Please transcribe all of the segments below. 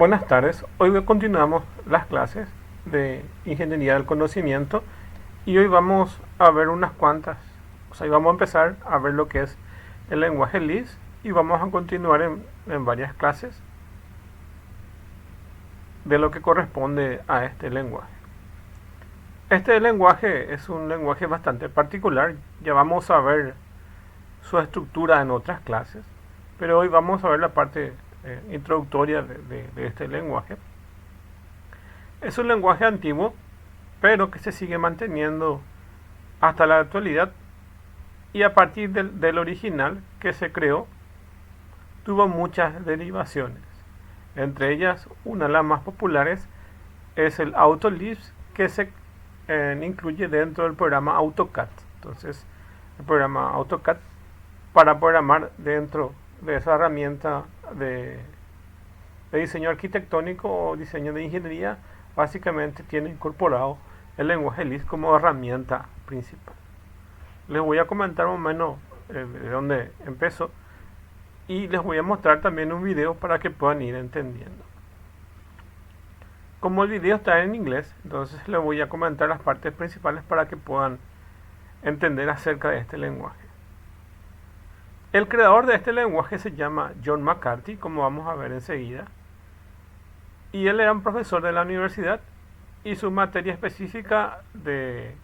Buenas tardes, hoy continuamos las clases de Ingeniería del Conocimiento y hoy vamos a ver unas cuantas, hoy vamos a empezar a ver lo que es el lenguaje Lisp y vamos a continuar en varias clases de lo que corresponde a este lenguaje. Este lenguaje es un lenguaje bastante particular, ya vamos a ver su estructura en otras clases, pero hoy vamos a ver la parte introductoria de este lenguaje. Es un lenguaje antiguo, pero que se sigue manteniendo hasta la actualidad y a partir del original que se creó tuvo muchas derivaciones. Entre ellas, una de las más populares es el AutoLisp que se incluye dentro del programa AutoCAD. Entonces, el programa AutoCAD para programar dentro de esa herramienta de diseño arquitectónico o diseño de ingeniería, básicamente tiene incorporado el lenguaje Lisp como herramienta principal. Les voy a comentar más o menos de dónde empezó y les voy a mostrar también un video para que puedan ir entendiendo. Como el video está en inglés, entonces les voy a comentar las partes principales para que puedan entender acerca de este lenguaje. El creador de este lenguaje se llama John McCarthy, como vamos a ver enseguida, y él era un profesor de la universidad y su materia específica de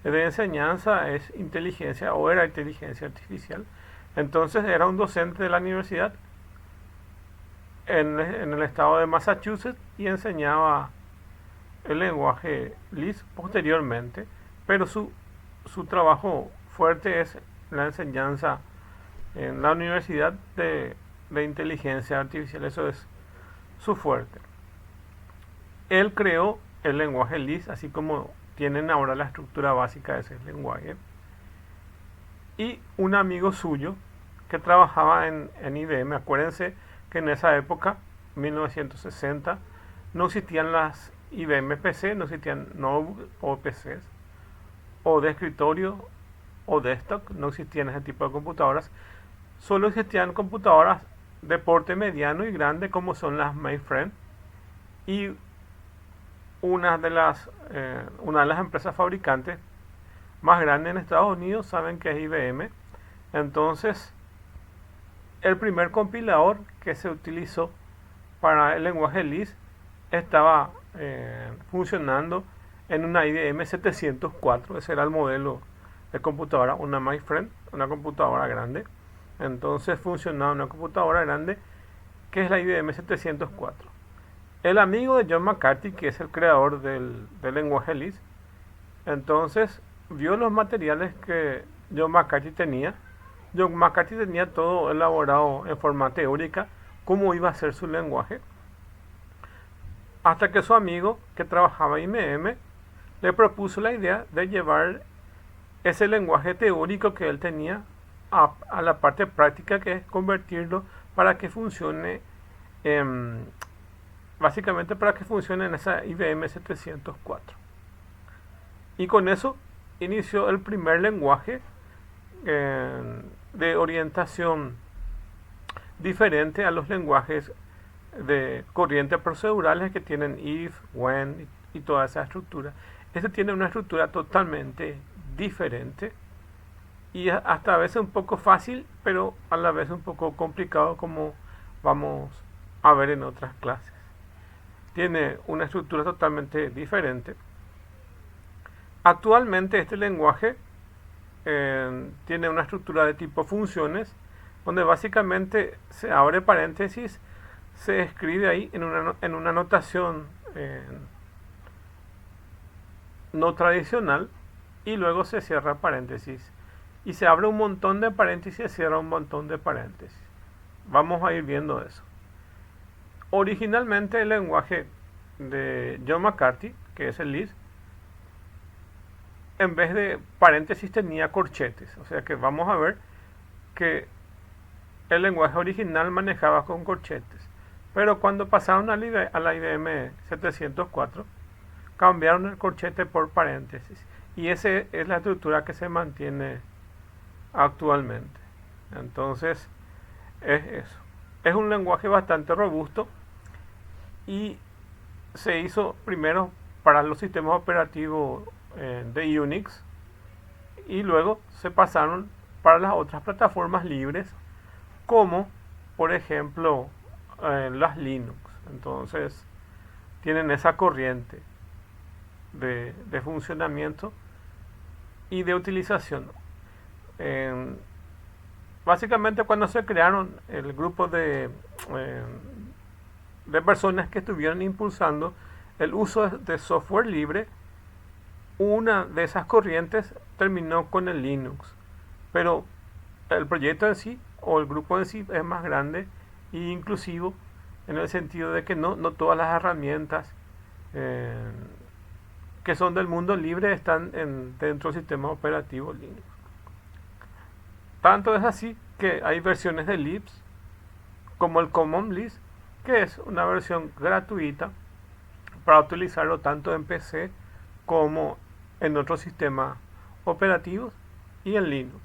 enseñanza es inteligencia o era inteligencia artificial. Entonces era un docente de la universidad en el estado de Massachusetts y enseñaba el lenguaje Lisp posteriormente, pero su trabajo fuerte es la enseñanza en la universidad de inteligencia artificial. Eso es su fuerte. Él creó el lenguaje Lisp, así como tienen ahora la estructura básica de ese lenguaje. Y un amigo suyo que trabajaba en IBM, acuérdense que en esa época, 1960, no existían las IBM PC, no existían notebooks o PCs, o de escritorio o desktop, no existían ese tipo de computadoras, solo existían computadoras de porte mediano y grande como son las mainframe y una de las empresas fabricantes más grandes en Estados Unidos saben que es IBM. Entonces, el primer compilador que se utilizó para el lenguaje Lisp estaba funcionando en una IBM 704. Ese era el modelo de computadora, una mainframe, una computadora grande. Entonces funcionaba una computadora grande que es la IBM 704. El amigo de John McCarthy, que es el creador del lenguaje Lisp, entonces vio los materiales que John McCarthy tenía. John McCarthy tenía todo elaborado en forma teórica, cómo iba a ser su lenguaje, hasta que su amigo, que trabajaba en IBM, le propuso la idea de llevar ese lenguaje teórico que él tenía a la parte práctica, que es convertirlo para que funcione básicamente para que funcione en esa IBM 704. Y con eso inició el primer lenguaje de orientación diferente a los lenguajes de corrientes procedurales que tienen if, when y toda esa estructura. Este tiene una estructura totalmente diferente y hasta a veces un poco fácil, pero a la vez un poco complicado, como vamos a ver en otras clases. Tiene una estructura totalmente diferente. Actualmente este lenguaje tiene una estructura de tipo funciones, donde básicamente se abre paréntesis, se escribe ahí en una notación no tradicional y luego se cierra paréntesis. Y se abre un montón de paréntesis y se cierra un montón de paréntesis. Vamos a ir viendo eso. Originalmente el lenguaje de John McCarthy, que es el Lisp, en vez de paréntesis tenía corchetes. O sea que vamos a ver que el lenguaje original manejaba con corchetes. Pero cuando pasaron a la IBM 704, cambiaron el corchete por paréntesis. Y esa es la estructura que se mantiene actualmente. Entonces, es eso. Es un lenguaje bastante robusto y se hizo primero para los sistemas operativos de Unix y luego se pasaron para las otras plataformas libres como por ejemplo las Linux. Entonces tienen esa corriente de funcionamiento y de utilización. Eh, Básicamente cuando se crearon el grupo de personas que estuvieron impulsando el uso de software libre, una de esas corrientes terminó con el Linux. Pero el proyecto en sí, o el grupo en sí, es más grande e inclusivo en el sentido de que no todas las herramientas eh, que son del mundo libre están dentro del sistema operativo Linux. Tanto es así que hay versiones de libs como el Common Lisp, que es una versión gratuita para utilizarlo tanto en PC como en otros sistemas operativos y en Linux.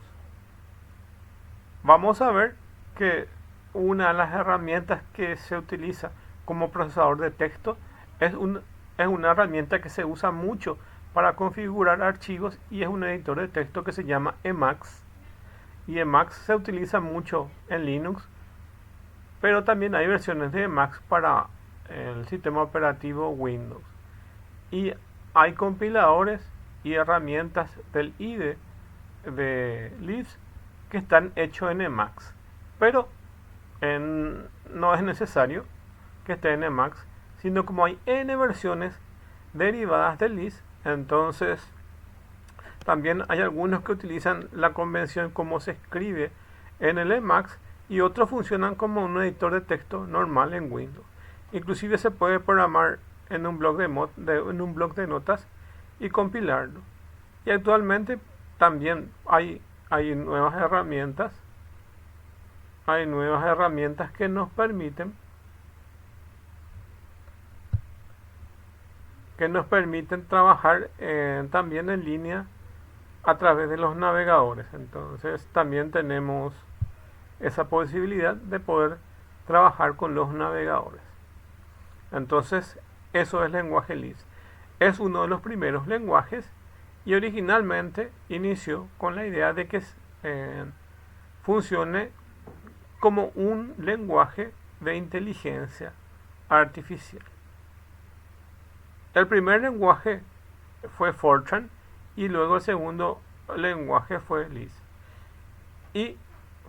Vamos a ver que una de las herramientas que se utiliza como procesador de texto es una herramienta que se usa mucho para configurar archivos y es un editor de texto que se llama Emacs. Y Emacs se utiliza mucho en Linux, pero también hay versiones de Emacs para el sistema operativo Windows. Y hay compiladores y herramientas del IDE de Lisp que están hechos en Emacs, pero no es necesario que esté en Emacs, sino como hay N versiones derivadas de Lisp, entonces también hay algunos que utilizan la convención como se escribe en el Emacs y otros funcionan como un editor de texto normal en Windows. Inclusive se puede programar en un blog de notas y compilarlo. Y actualmente también hay nuevas herramientas. Hay nuevas herramientas que nos permiten trabajar también en línea a través de los navegadores. Entonces también tenemos esa posibilidad de poder trabajar con los navegadores. Entonces eso es lenguaje Lisp. Es uno de los primeros lenguajes y originalmente inició con la idea de que funcione como un lenguaje de inteligencia artificial. El primer lenguaje fue Fortran y luego el segundo lenguaje fue Lisp. Y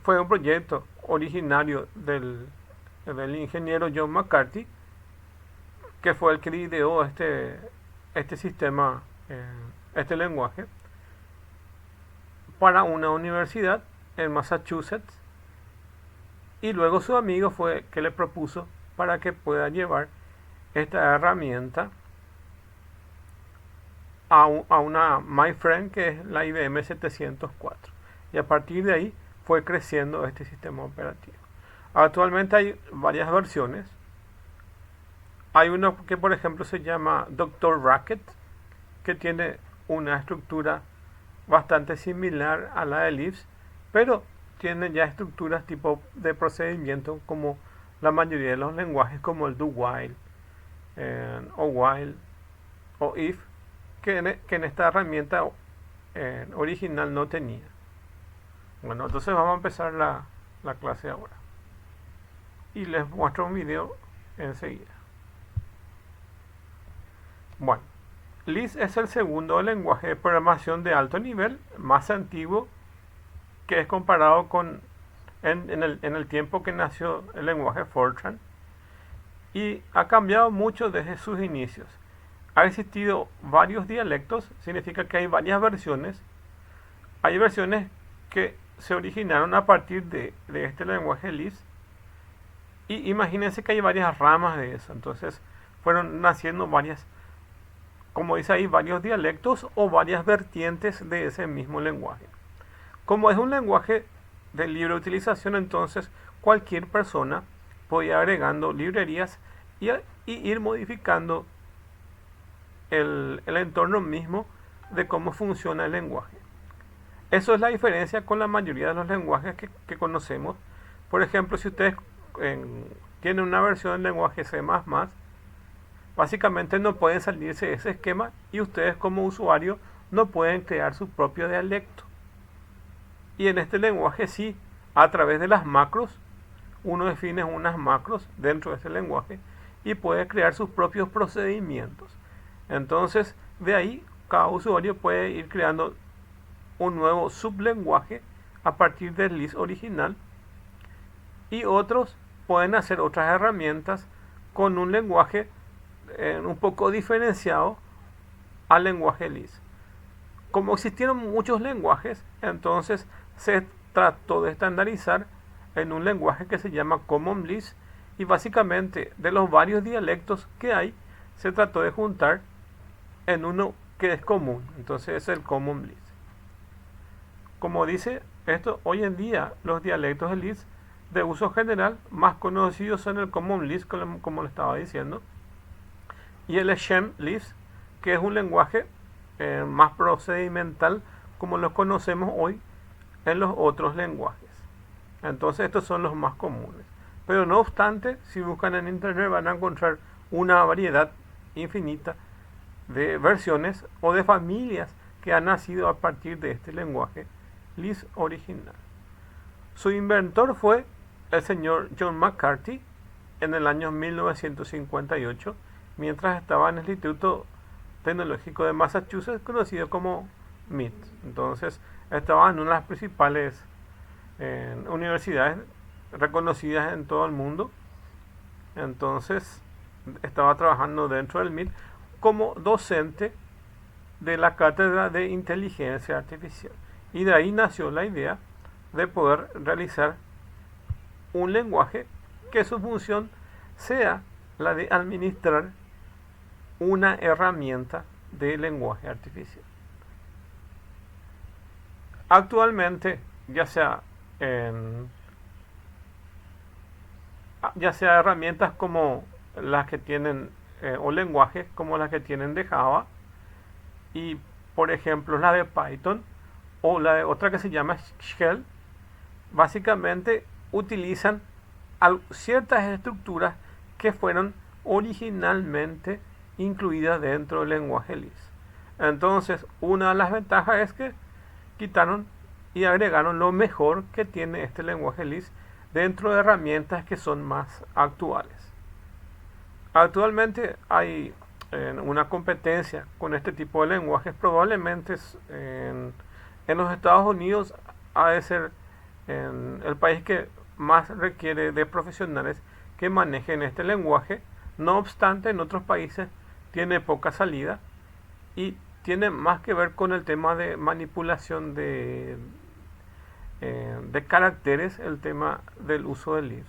fue un proyecto originario del ingeniero John McCarthy, que fue el que ideó este sistema, este lenguaje, para una universidad en Massachusetts. Y luego su amigo fue que le propuso para que pueda llevar esta herramienta a una MyFriend, que es la IBM 704. Y a partir de ahí fue creciendo este sistema operativo. Actualmente hay varias versiones. Hay uno que por ejemplo se llama Dr. Racket, que tiene una estructura bastante similar a la de Lisp, pero tiene ya estructuras tipo de procedimiento como la mayoría de los lenguajes, como el do while o while o if, que en esta herramienta original no tenía. Bueno, entonces vamos a empezar la clase ahora y les muestro un video enseguida. Bueno, Lisp es el segundo lenguaje de programación de alto nivel más antiguo que es comparado con en el tiempo que nació el lenguaje Fortran, y ha cambiado mucho desde sus inicios. Ha existido varios dialectos, significa que hay varias versiones. Hay versiones que se originaron a partir de este lenguaje Lisp, y imagínense que hay varias ramas de eso. Entonces fueron naciendo varias, como dice ahí, varios dialectos o varias vertientes de ese mismo lenguaje. Como es un lenguaje de libre utilización, entonces cualquier persona podía ir agregando librerías y ir modificando el entorno mismo de cómo funciona el lenguaje. Eso es la diferencia con la mayoría de los lenguajes que conocemos. Por ejemplo, si ustedes tienen una versión del lenguaje C++, Básicamente no pueden salirse de ese esquema y ustedes como usuario no pueden crear su propio dialecto. Y en este lenguaje sí, a través de las macros, uno define unas macros dentro de este lenguaje y puede crear sus propios procedimientos. Entonces, de ahí, cada usuario puede ir creando un nuevo sublenguaje a partir del Lisp original y otros pueden hacer otras herramientas con un lenguaje un poco diferenciado al lenguaje Lisp. Como existieron muchos lenguajes, entonces se trató de estandarizar en un lenguaje que se llama Common Lisp y básicamente de los varios dialectos que hay se trató de juntar en uno que es común. Entonces es el Common Lisp. Como dice esto, hoy en día los dialectos de Lisp de uso general más conocidos son el Common Lisp, como le estaba diciendo, y el Shem Lisp, que es un lenguaje más procedimental como lo conocemos hoy en los otros lenguajes. Entonces estos son los más comunes. Pero no obstante, si buscan en internet van a encontrar una variedad infinita de versiones o de familias que han nacido a partir de este lenguaje Lisp original. Su inventor fue el señor John McCarthy en el año 1958, mientras estaba en el Instituto Tecnológico de Massachusetts, conocido como MIT. Entonces estaba en una de las principales universidades reconocidas en todo el mundo. Entonces estaba trabajando dentro del MIT como docente de la cátedra de inteligencia artificial. Y de ahí nació la idea de poder realizar un lenguaje que su función sea la de administrar una herramienta de lenguaje artificial. Actualmente, ya sea herramientas como las que tienen o lenguajes como las que tienen de Java y por ejemplo la de Python o la de otra que se llama Shell, básicamente utilizan ciertas estructuras que fueron originalmente incluidas dentro del lenguaje Lisp. Entonces, una de las ventajas es que quitaron y agregaron lo mejor que tiene este lenguaje Lisp dentro de herramientas que son más actuales. Actualmente hay una competencia con este tipo de lenguajes. Probablemente en los Estados Unidos ha de ser el país que más requiere de profesionales que manejen este lenguaje. No obstante, en otros países tiene poca salida y tiene más que ver con el tema de manipulación de caracteres, el tema del uso del Lisp.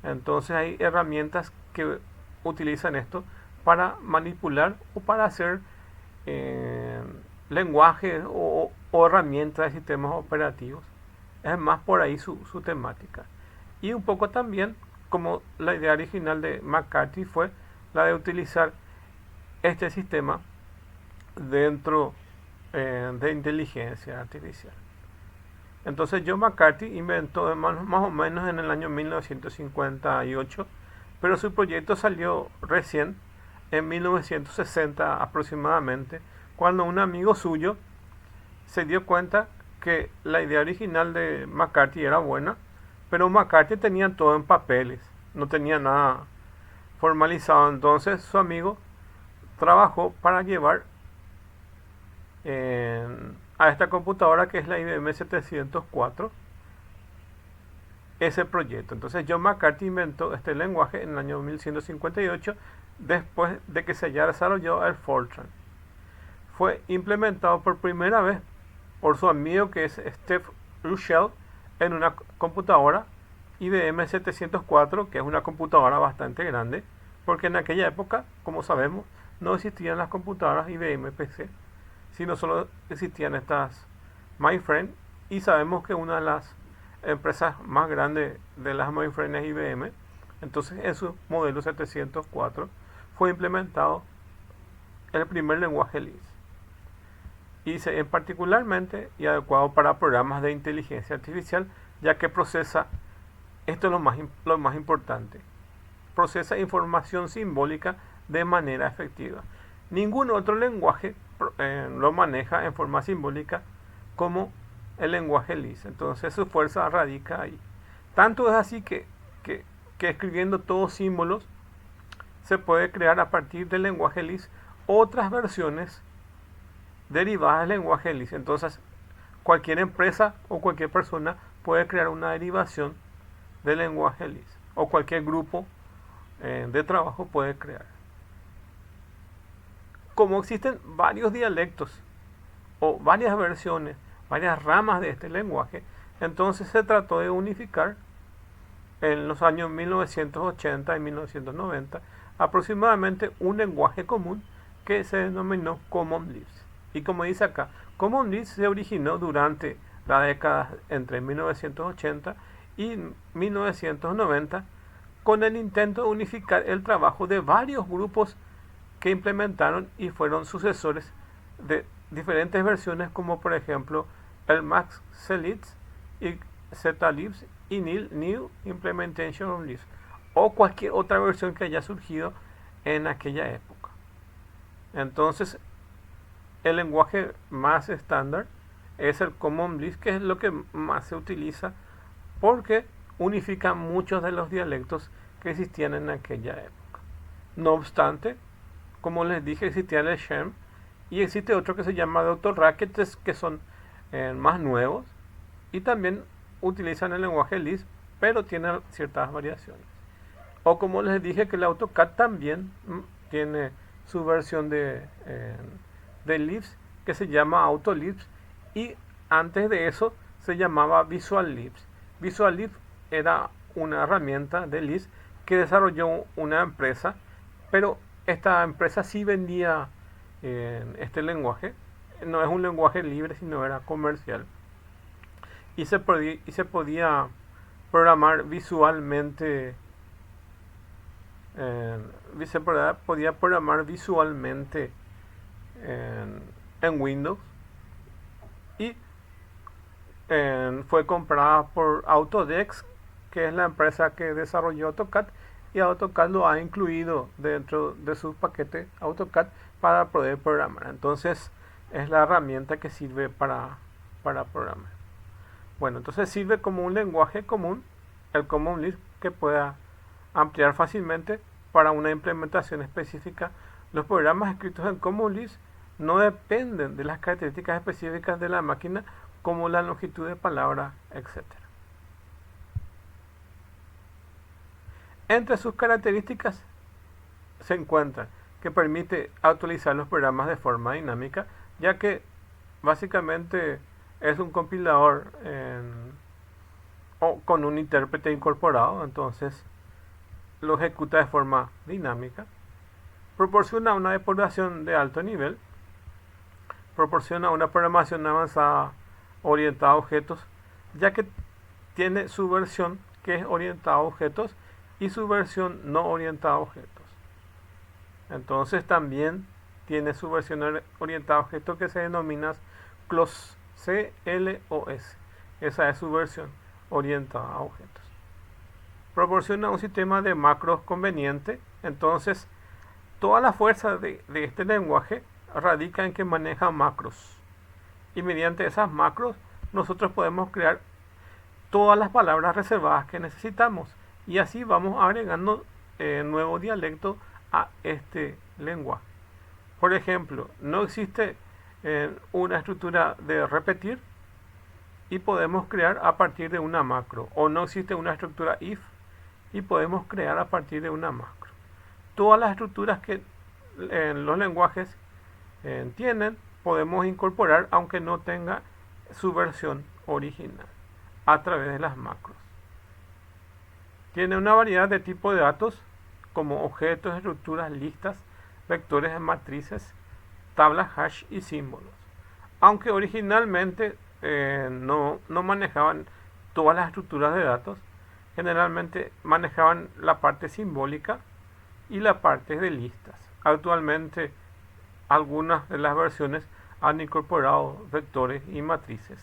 Entonces hay herramientas que utilizan esto para manipular o para hacer lenguajes o herramientas de sistemas operativos. Es más por ahí su temática. Y un poco también, como la idea original de McCarthy fue la de utilizar este sistema dentro de inteligencia artificial. Entonces John McCarthy inventó más o menos en el año 1958, pero su proyecto salió recién en 1960 aproximadamente, cuando un amigo suyo se dio cuenta que la idea original de McCarthy era buena, pero McCarthy tenía todo en papeles, no tenía nada formalizado. Entonces su amigo trabajó para llevar a esta computadora, que es la IBM 704, ese proyecto. Entonces John McCarthy inventó este lenguaje en el año 1158, después de que se haya desarrollado el Fortran. Fue implementado por primera vez por su amigo, que es Steve Russell, en una computadora IBM 704, que es una computadora bastante grande, porque en aquella época, como sabemos, no existían las computadoras IBM PC, sino solo existían estas mainframe, y sabemos que una de las empresas más grandes de las mainframe es IBM. Entonces en su modelo 704 fue implementado el primer lenguaje Lisp, y en particularmente y adecuado para programas de inteligencia artificial, ya que procesa, esto es lo más importante, procesa información simbólica de manera efectiva. Ningún otro lenguaje lo maneja en forma simbólica como el lenguaje Lisp. Entonces su fuerza radica ahí. Tanto es así que escribiendo todos símbolos se puede crear a partir del lenguaje Lisp otras versiones derivadas del lenguaje Lisp. Entonces cualquier empresa o cualquier persona puede crear una derivación del lenguaje Lisp, o cualquier grupo de trabajo puede crear. Como existen varios dialectos o varias versiones, varias ramas de este lenguaje, entonces se trató de unificar en los años 1980 y 1990 aproximadamente un lenguaje común que se denominó Common Lisp. Y como dice acá, Common Lisp se originó durante la década entre 1980 y 1990 con el intento de unificar el trabajo de varios grupos que implementaron y fueron sucesores de diferentes versiones, como por ejemplo el Max Celitz y ZLibs y New Implementation of Lisp, o cualquier otra versión que haya surgido en aquella época. Entonces el lenguaje más estándar es el Common Lisp, que es lo que más se utiliza porque unifica muchos de los dialectos que existían en aquella época. No obstante, como les dije, existía el Shem y existe otro que se llama Dr. Racket, que son más nuevos y también utilizan el lenguaje Lisp, pero tienen ciertas variaciones. O como les dije, que el AutoCAD también tiene su versión de Lisp que se llama AutoLisp, y antes de eso se llamaba Visual Lisp. Visual Lisp era una herramienta de Lisp que desarrolló una empresa, pero esta empresa sí vendía este lenguaje. No es un lenguaje libre, sino era comercial. Y se podía programar visualmente. Podía programar visualmente en Windows. Y fue comprada por Autodesk, que es la empresa que desarrolló AutoCAD, y AutoCAD lo ha incluido dentro de su paquete AutoCAD para poder programar. Entonces es la herramienta que sirve para programar. Bueno, entonces sirve como un lenguaje común, el Common Lisp, que pueda ampliar fácilmente para una implementación específica. Los programas escritos en Common Lisp no dependen de las características específicas de la máquina, como la longitud de palabra, etc. Entre sus características se encuentra que permite actualizar los programas de forma dinámica, ya que básicamente es un compilador o con un intérprete incorporado, entonces lo ejecuta de forma dinámica. Proporciona una depuración de alto nivel, proporciona una programación avanzada orientada a objetos, ya que tiene su versión que es orientada a objetos y su versión no orientada a objetos. Entonces también tiene su versión orientada a objetos que se denomina CLOS. Esa es su versión orientada a objetos. Proporciona un sistema de macros conveniente. Entonces toda la fuerza de este lenguaje radica en que maneja macros, y mediante esas macros nosotros podemos crear todas las palabras reservadas que necesitamos, y así vamos agregando nuevo dialecto a este lenguaje. Por ejemplo, no existe una estructura de repetir y podemos crear a partir de una macro, o no existe una estructura if y podemos crear a partir de una macro. Todas las estructuras que los lenguajes tienen podemos incorporar, aunque no tenga su versión original, a través de las macros. Tiene una variedad de tipos de datos como objetos, estructuras, listas, vectores, matrices, tablas hash y símbolos. Aunque originalmente no manejaban todas las estructuras de datos, generalmente manejaban la parte simbólica y la parte de listas. Actualmente algunas de las versiones han incorporado vectores y matrices,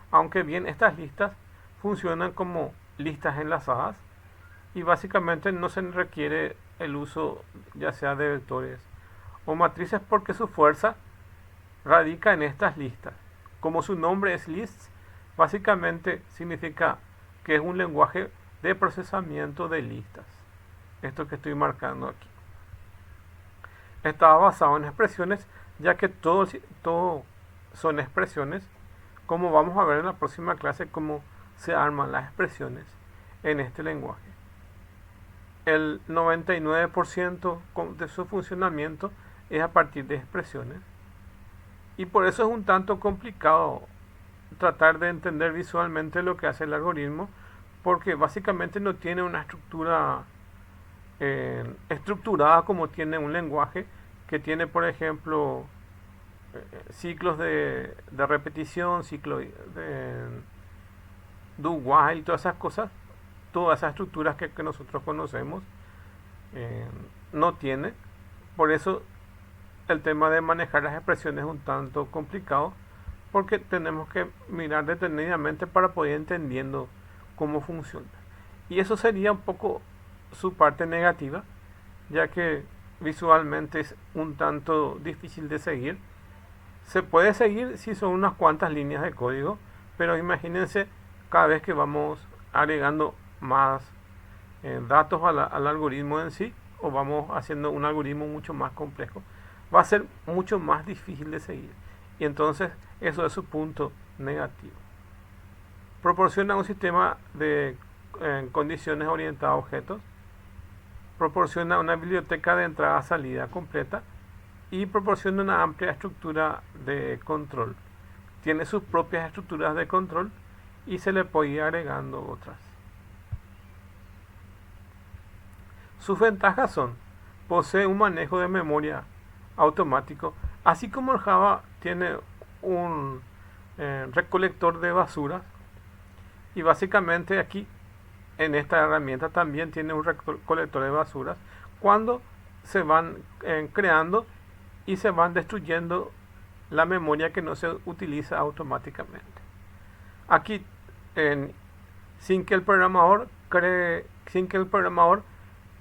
aunque bien estas listas funcionan como listas enlazadas y básicamente no se requiere el uso ya sea de vectores o matrices porque su fuerza radica en estas listas. Como su nombre es lists, básicamente significa que es un lenguaje de procesamiento de listas. Esto que estoy marcando aquí. Estaba basado en expresiones, ya que todo son expresiones, como vamos a ver en la próxima clase cómo se arman las expresiones en este lenguaje. El 99% de su funcionamiento es a partir de expresiones, y por eso es un tanto complicado tratar de entender visualmente lo que hace el algoritmo, porque básicamente no tiene una estructura estructurada como tiene un lenguaje que tiene, por ejemplo, ciclos de repetición, ciclo de do while, todas esas cosas, todas esas estructuras que nosotros conocemos, no tiene. Por eso el tema de manejar las expresiones es un tanto complicado, porque tenemos que mirar detenidamente para poder entendiendo cómo funciona. Y eso sería un poco su parte negativa, ya que visualmente es un tanto difícil de seguir. Se puede seguir si son unas cuantas líneas de código, pero imagínense cada vez que vamos agregando más datos al algoritmo en sí, o vamos haciendo un algoritmo mucho más complejo, va a ser mucho más difícil de seguir. Y entonces eso es su punto negativo. Proporciona un sistema de condiciones orientadas a objetos, proporciona una biblioteca de entrada-salida completa y proporciona una amplia estructura de control. Tiene sus propias estructuras de control y se le puede ir agregando otras. Sus ventajas son: posee un manejo de memoria automático, así como el Java tiene un recolector de basuras, y básicamente aquí en esta herramienta también tiene un recolector de basuras cuando se van creando y se van destruyendo la memoria que no se utiliza automáticamente. Aquí sin que el programador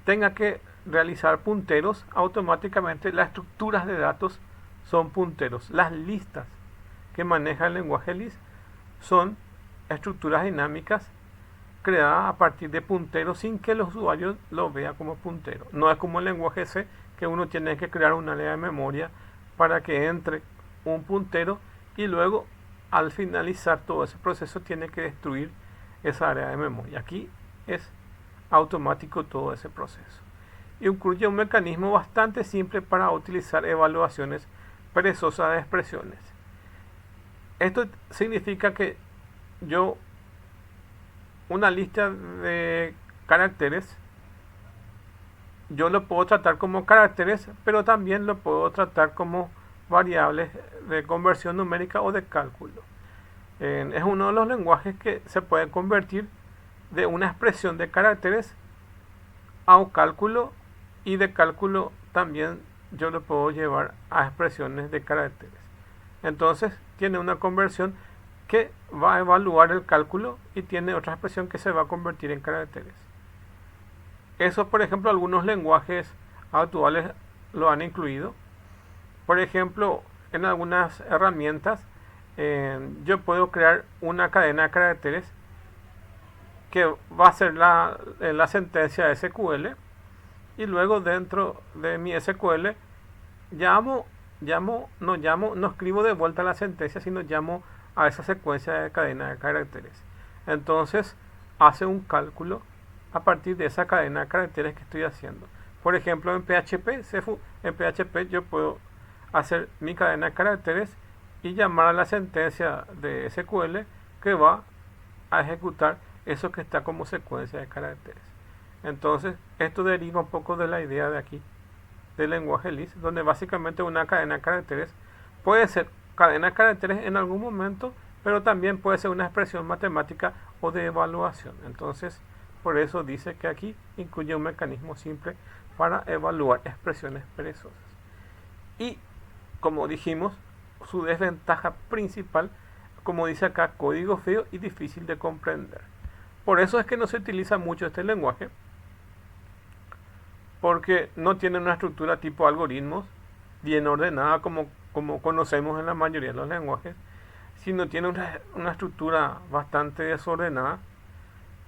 tenga que realizar punteros, automáticamente las estructuras de datos son punteros. Las listas que maneja el lenguaje Lisp son estructuras dinámicas creadas a partir de punteros sin que el usuario lo vea como puntero. No es como el lenguaje C, que uno tiene que crear una área de memoria para que entre un puntero y luego al finalizar todo ese proceso tiene que destruir esa área de memoria. Aquí es automático todo ese proceso. Y incluye un mecanismo bastante simple para utilizar evaluaciones perezosas de expresiones. Esto significa que una lista de caracteres, yo lo puedo tratar como caracteres, pero también lo puedo tratar como variables de conversión numérica o de cálculo. Es uno de los lenguajes que se puede convertir de una expresión de caracteres a un cálculo, y de cálculo también yo lo puedo llevar a expresiones de caracteres. Entonces tiene una conversión que va a evaluar el cálculo y tiene otra expresión que se va a convertir en caracteres. Eso, por ejemplo, algunos lenguajes actuales lo han incluido. Por ejemplo, en algunas herramientas yo puedo crear una cadena de caracteres que va a ser la sentencia SQL, y luego dentro de mi SQL no escribo de vuelta la sentencia, sino llamo a esa secuencia de cadena de caracteres. Entonces hace un cálculo a partir de esa cadena de caracteres que estoy haciendo. Por ejemplo, en PHP yo puedo hacer mi cadena de caracteres y llamar a la sentencia de SQL que va a ejecutar eso que está como secuencia de caracteres. Entonces esto deriva un poco de la idea de aquí del lenguaje Lisp, donde básicamente una cadena de caracteres puede ser cadena de caracteres en algún momento, pero también puede ser una expresión matemática o de evaluación. Entonces por eso dice que aquí incluye un mecanismo simple para evaluar expresiones perezosas. Y como dijimos, su desventaja principal, como dice acá, código feo y difícil de comprender. Por eso es que no se utiliza mucho este lenguaje, porque no tiene una estructura tipo algoritmos bien ordenada como conocemos en la mayoría de los lenguajes, sino tiene una estructura bastante desordenada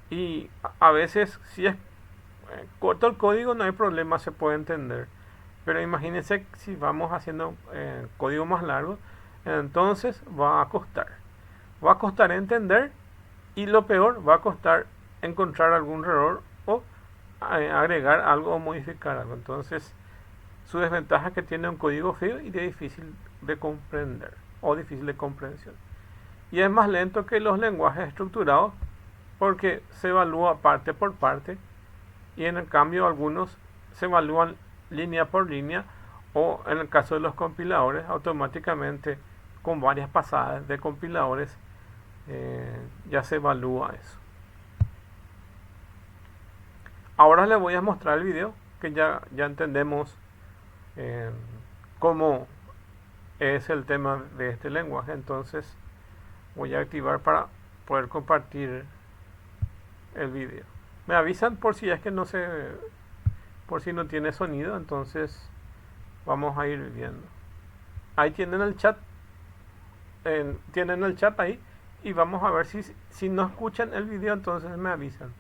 y a veces si es corto el código no hay problema, se puede entender. Pero imagínense si vamos haciendo código más largo, entonces va a costar. Va a costar entender y lo peor, va a costar encontrar algún error o agregar algo o modificar algo. Entonces, su desventaja es que tiene un código feo y de difícil de comprender o difícil de comprensión. Y es más lento que los lenguajes estructurados porque se evalúa parte por parte y en el cambio algunos se evalúan línea por línea o en el caso de los compiladores automáticamente con varias pasadas de compiladores ya se evalúa eso. Ahora les voy a mostrar el video que ya entendemos eh, cómo es el tema de este lenguaje. Entonces voy a activar para poder compartir el video. Me avisan por si es que no se, por si no tiene sonido, entonces vamos a ir viendo. Ahí tienen el chat, tienen el chat ahí y vamos a ver si no escuchan el video, entonces me avisan.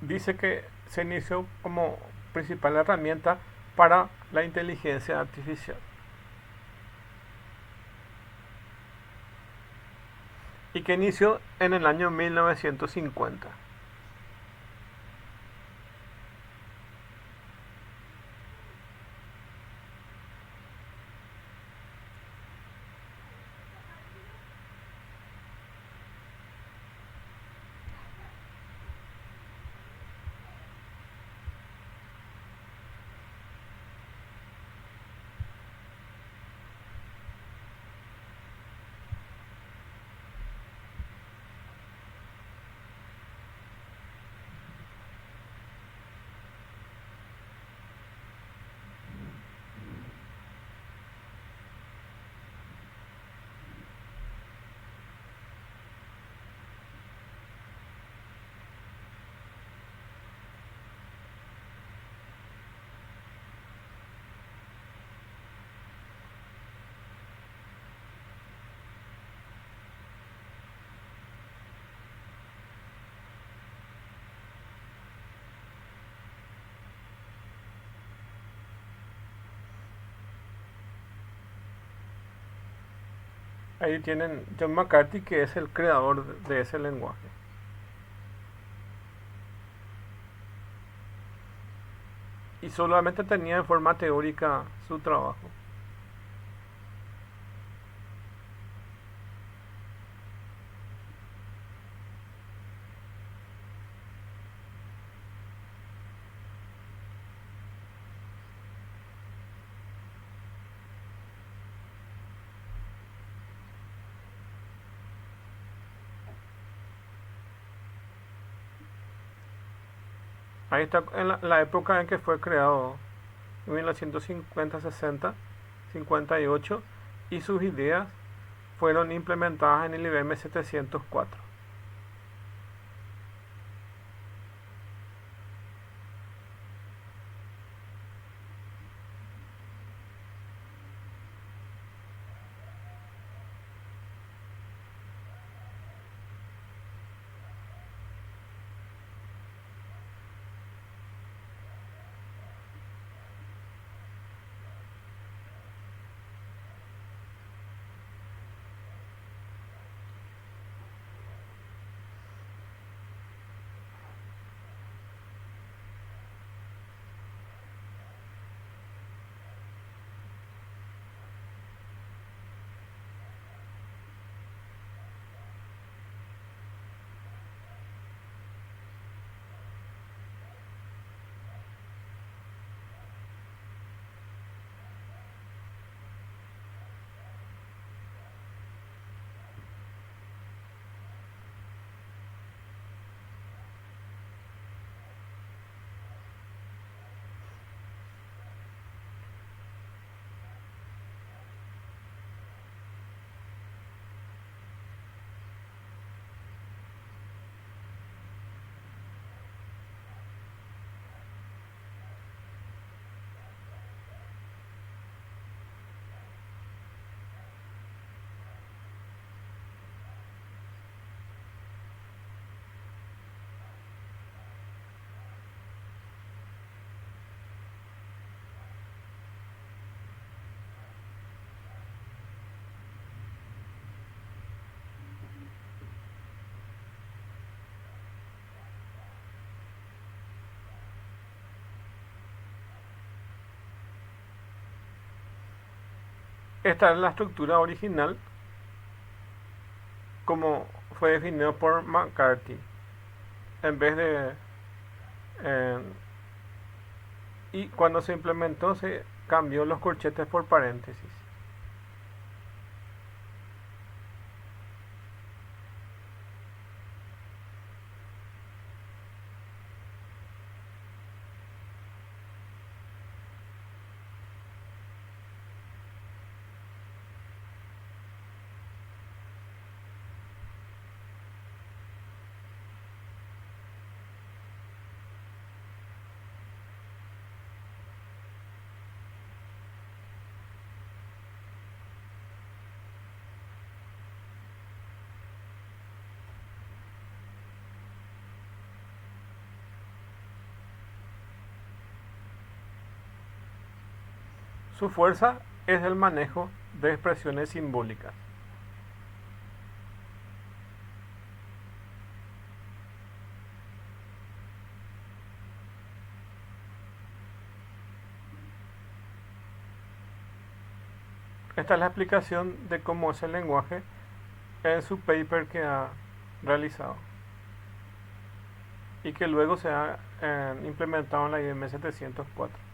Dice que se inició como principal herramienta para la inteligencia artificial y que inició en el año 1950. Ahí tienen John McCarthy, que es el creador de ese lenguaje. Y solamente tenía en forma teórica su trabajo. Ahí está en la época en que fue creado, en 1950, 60, 58, y sus ideas fueron implementadas en el IBM 704. Esta es la estructura original como fue definido por McCarthy. En vez de... eh, y cuando se implementó se cambió los corchetes por paréntesis. Su fuerza es el manejo de expresiones simbólicas. Esta es la explicación de cómo es el lenguaje en su paper que ha realizado y que luego se ha implementado en la IBM 704.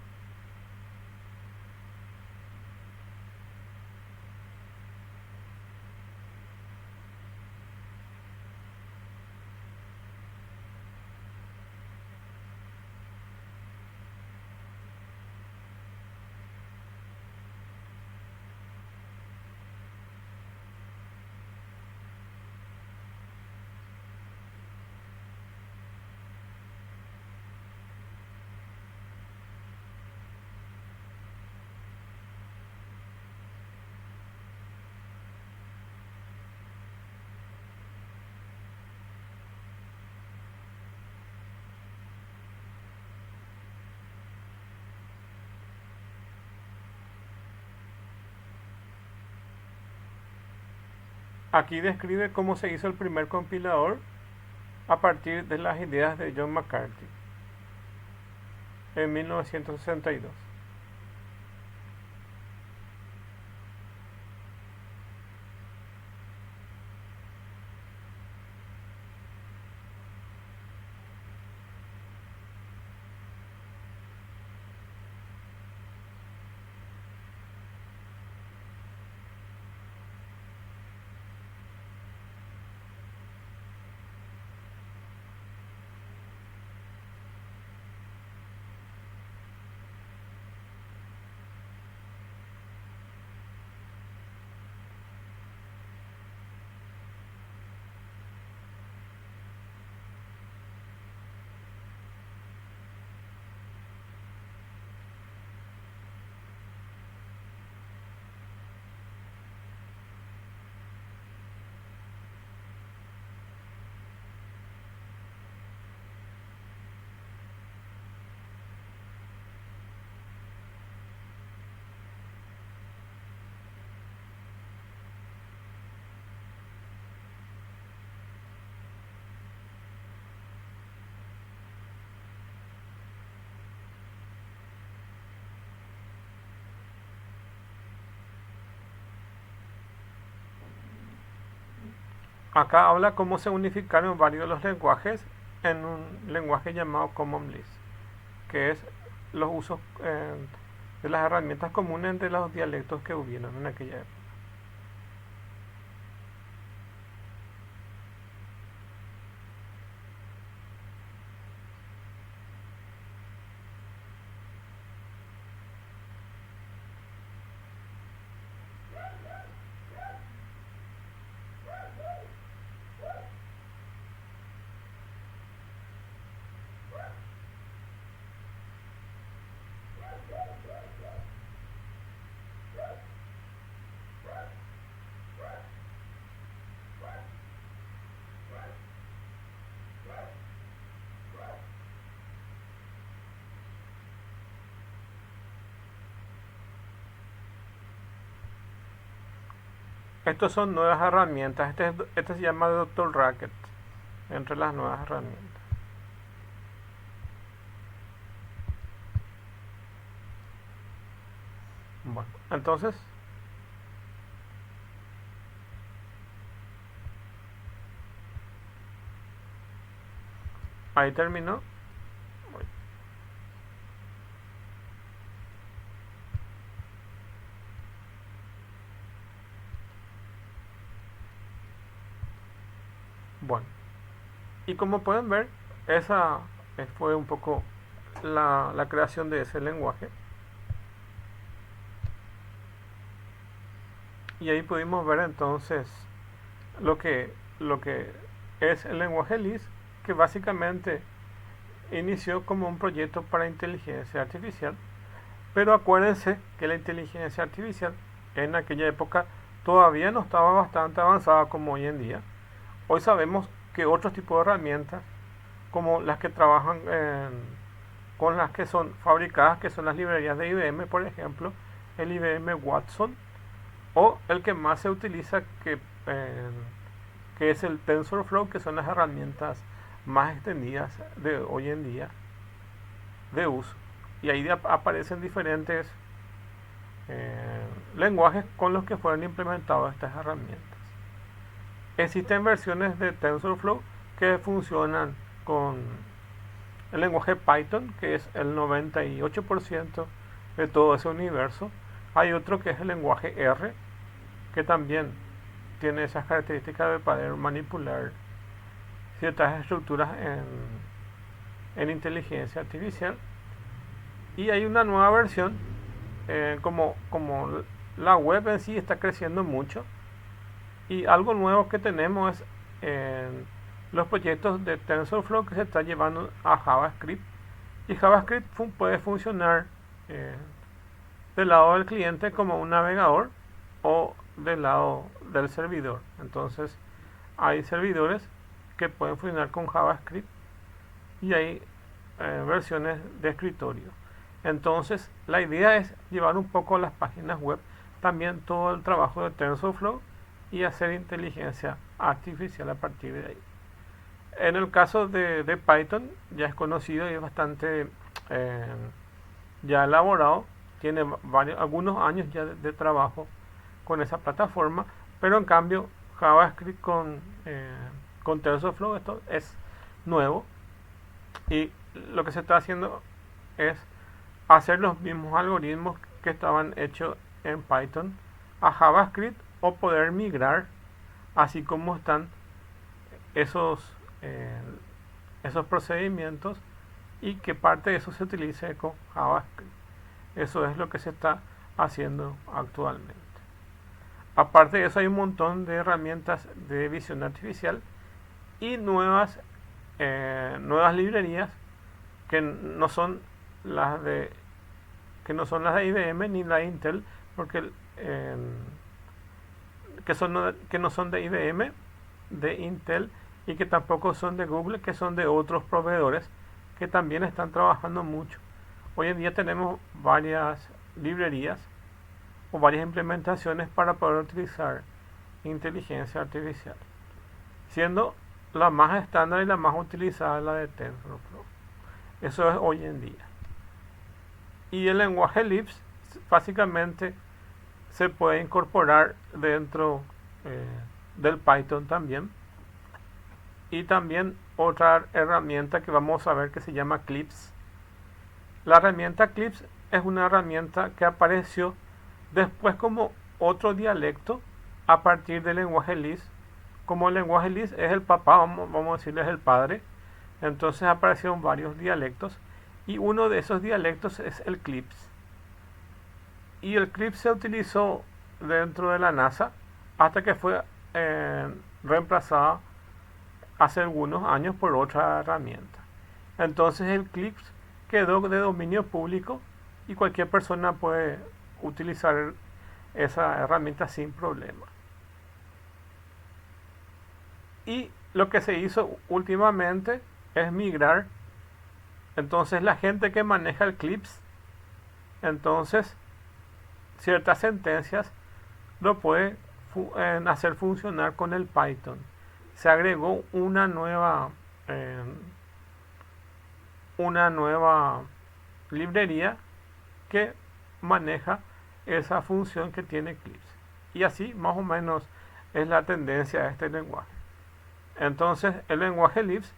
Aquí describe cómo se hizo el primer compilador a partir de las ideas de John McCarthy en 1962. Acá habla cómo se unificaron varios de los lenguajes en un lenguaje llamado Common Lisp, que es los usos de las herramientas comunes de los dialectos que hubieron en aquella época. Estos son nuevas herramientas. Este se llama Doctor Racket, entre las nuevas herramientas. Bueno, entonces Ahí terminó. Bueno, y como pueden ver, esa fue un poco la creación de ese lenguaje. Y ahí pudimos ver entonces lo que, lo que es el lenguaje Lisp, que básicamente inició como un proyecto para inteligencia artificial. Pero acuérdense que la inteligencia artificial en aquella época todavía no estaba bastante avanzada como hoy en día. Hoy sabemos que otros tipos de herramientas, como las que trabajan con las que son fabricadas, que son las librerías de IBM, por ejemplo, el IBM Watson, o el que más se utiliza, que es el TensorFlow, que son las herramientas más extendidas de hoy en día de uso. Y ahí aparecen diferentes lenguajes con los que fueron implementadas estas herramientas. Existen versiones de TensorFlow que funcionan con el lenguaje Python, que es el 98% de todo ese universo. Hay otro que es el lenguaje R, que también tiene esas características de poder manipular ciertas estructuras en inteligencia artificial. Y hay una nueva versión, como la web en sí está creciendo mucho, y algo nuevo que tenemos es los proyectos de TensorFlow que se está llevando a JavaScript. Y JavaScript puede funcionar del lado del cliente como un navegador o del lado del servidor. Entonces hay servidores que pueden funcionar con JavaScript y hay versiones de escritorio. Entonces la idea es llevar un poco a las páginas web también todo el trabajo de TensorFlow y hacer inteligencia artificial a partir de ahí. En el caso de Python ya es conocido y es bastante ya elaborado, tiene algunos años ya de trabajo con esa plataforma, pero en cambio JavaScript con TensorFlow esto es nuevo, y lo que se está haciendo es hacer los mismos algoritmos que estaban hechos en Python a JavaScript, o poder migrar así como están esos procedimientos, y que parte de eso se utilice con JavaScript. Eso es lo que se está haciendo actualmente. Aparte de eso, hay un montón de herramientas de visión artificial y nuevas librerías que no son las de IBM ni la de Intel, porque que no son de IBM, de Intel, y que tampoco son de Google, que son de otros proveedores que también están trabajando mucho. Hoy en día tenemos varias librerías o varias implementaciones para poder utilizar inteligencia artificial, siendo la más estándar y la más utilizada la de TensorFlow. Eso es hoy en día. Y el lenguaje Lisp básicamente se puede incorporar dentro del Python también. Y también otra herramienta que vamos a ver, que se llama Clips. La herramienta Clips es una herramienta que apareció después como otro dialecto a partir del lenguaje Lisp. Como el lenguaje Lisp es el papá, vamos a decirle es el padre, entonces aparecieron varios dialectos, y uno de esos dialectos es el Clips. Y el Clips se utilizó dentro de la NASA hasta que fue reemplazada hace algunos años por otra herramienta. Entonces el Clips quedó de dominio público y cualquier persona puede utilizar esa herramienta sin problema. Y lo que se hizo últimamente es migrar. Entonces la gente que maneja el Clips, entonces ciertas sentencias lo puede hacer funcionar con el Python. Se agregó una nueva librería que maneja esa función que tiene Clips. Y así más o menos es la tendencia de este lenguaje. Entonces el lenguaje Lisp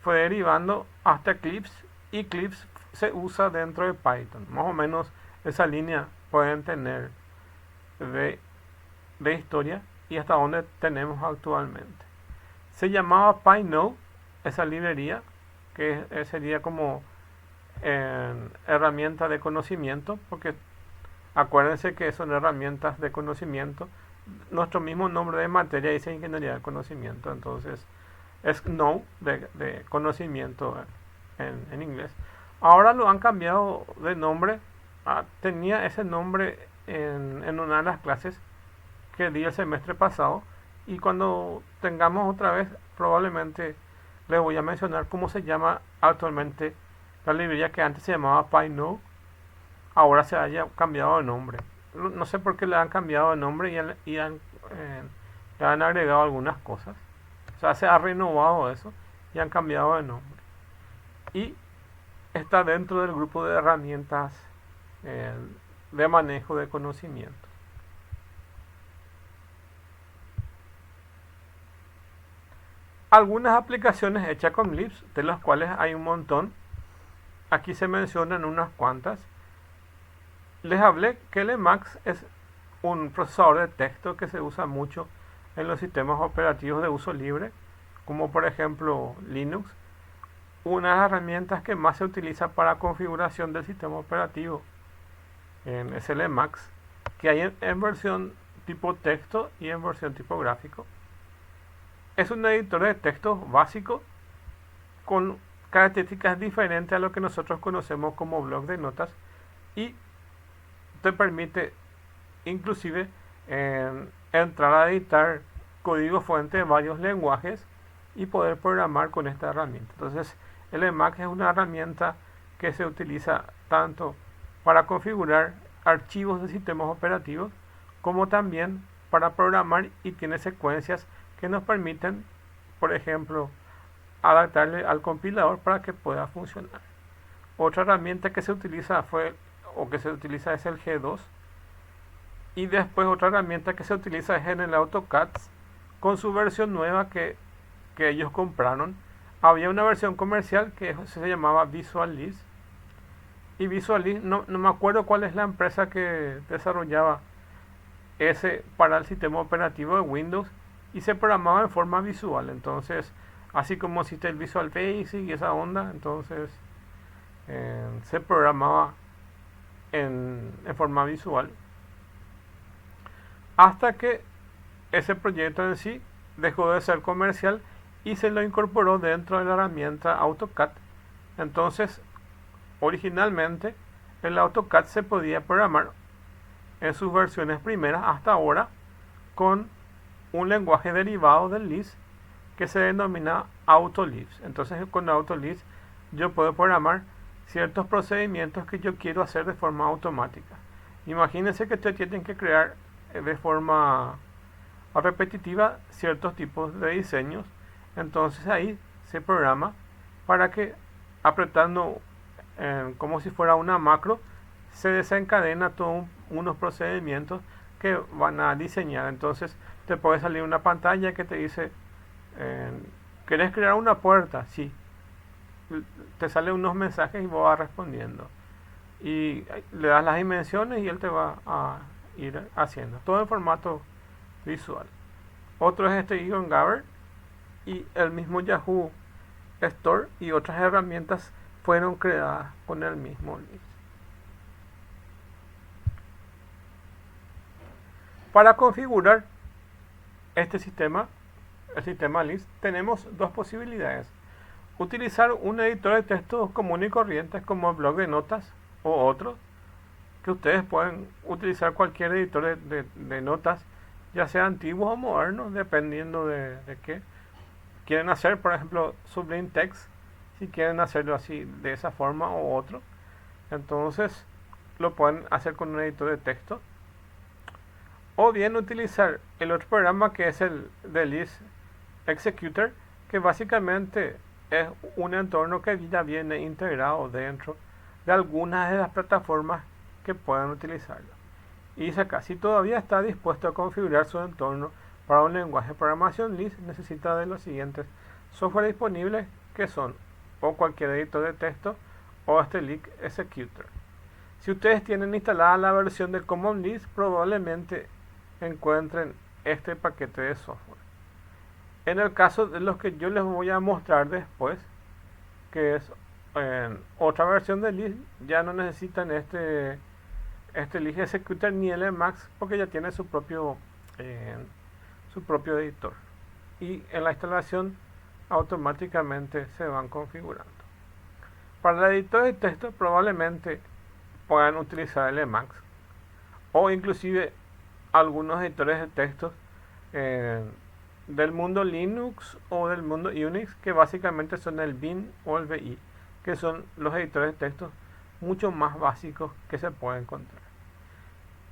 fue derivando hasta Eclipse, y Eclipse se usa dentro de Python. Más o menos esa línea pueden tener de, de historia y hasta donde tenemos actualmente. Se llamaba PyNode, esa librería, que sería como herramienta de conocimiento, porque acuérdense que son herramientas de conocimiento. Nuestro mismo nombre de materia dice ingeniería de conocimiento, entonces es Node de conocimiento en inglés. Ahora lo han cambiado de nombre. Tenía ese nombre en una de las clases que di el semestre pasado, y cuando tengamos otra vez probablemente les voy a mencionar cómo se llama actualmente la librería que antes se llamaba PyNode, ahora se haya cambiado de nombre. No sé por qué le han cambiado de nombre le han agregado algunas cosas. O sea, se ha renovado eso y han cambiado de nombre. Y está dentro del grupo de herramientas de manejo de conocimiento. Algunas aplicaciones hechas con Lisp, de las cuales hay un montón. Aquí se mencionan unas cuantas. Les hablé que el Emacs es un procesador de texto que se usa mucho en los sistemas operativos de uso libre, como por ejemplo Linux. Una de las herramientas que más se utiliza para configuración del sistema operativo es el Emacs, que hay en versión tipo texto y en versión tipo gráfico. Es un editor de texto básico con características diferentes a lo que nosotros conocemos como bloc de notas, y te permite inclusive entrar a editar código fuente de varios lenguajes y poder programar con esta herramienta. Entonces el Emacs es una herramienta que se utiliza tanto para configurar archivos de sistemas operativos como también para programar, y tiene secuencias que nos permiten, por ejemplo, adaptarle al compilador para que pueda funcionar. Otra herramienta que se utiliza es el G2, y después otra herramienta que se utiliza es en el AutoCAD con su versión nueva que ellos compraron. Había una versión comercial que se llamaba VisualLease, y VisualLease no me acuerdo cuál es la empresa que desarrollaba ese para el sistema operativo de Windows, y se programaba en forma visual. Entonces, así como existe el Visual Basic y esa onda, entonces se programaba en forma visual, hasta que ese proyecto en sí dejó de ser comercial y se lo incorporó dentro de la herramienta AutoCAD. Entonces, originalmente el AutoCAD se podía programar en sus versiones primeras hasta ahora con un lenguaje derivado del Lisp que se denomina AutoLisp. Entonces con AutoLisp yo puedo programar ciertos procedimientos que yo quiero hacer de forma automática. Imagínense que ustedes tienen que crear de forma repetitiva ciertos tipos de diseños. Entonces ahí se programa para que apretando como si fuera una macro se desencadena todos unos procedimientos que van a diseñar. Entonces te puede salir una pantalla que te dice ¿querés crear una puerta? Sí. Te salen unos mensajes y vos vas respondiendo, y le das las dimensiones y él te va a ir haciendo todo en formato visual. Otro es este Egon Gaber, y el mismo Yahoo Store y otras herramientas fueron creadas con el mismo Lisp. Para configurar este sistema, el sistema Lisp, tenemos dos posibilidades: utilizar un editor de texto común y corriente como el bloc de notas, o otro que ustedes pueden utilizar cualquier editor de notas, ya sea antiguos o modernos, dependiendo de qué quieren hacer. Por ejemplo, Sublime Text, si quieren hacerlo así de esa forma, o otro, entonces lo pueden hacer con un editor de texto, o bien utilizar el otro programa que es el de Lisp Executor, que básicamente es un entorno que ya viene integrado dentro de algunas de las plataformas que puedan utilizarlo. Y dice acá: si todavía está dispuesto a configurar su entorno para un lenguaje de programación Lisp, necesita de los siguientes software disponibles que son o cualquier editor de texto o este Leak Executor. Si ustedes tienen instalada la versión de Common Lisp, probablemente encuentren este paquete de software. En el caso de los que yo les voy a mostrar después, que es otra versión de Lisp, ya no necesitan este Lisp Executor ni el Emacs porque ya tiene su propio editor. Y en la instalación automáticamente se van configurando. Para el editor de texto probablemente puedan utilizar el Emacs o inclusive algunos editores de textos del mundo Linux o del mundo Unix, que básicamente son el Bin o el VI, que son los editores de textos mucho más básicos que se pueden encontrar.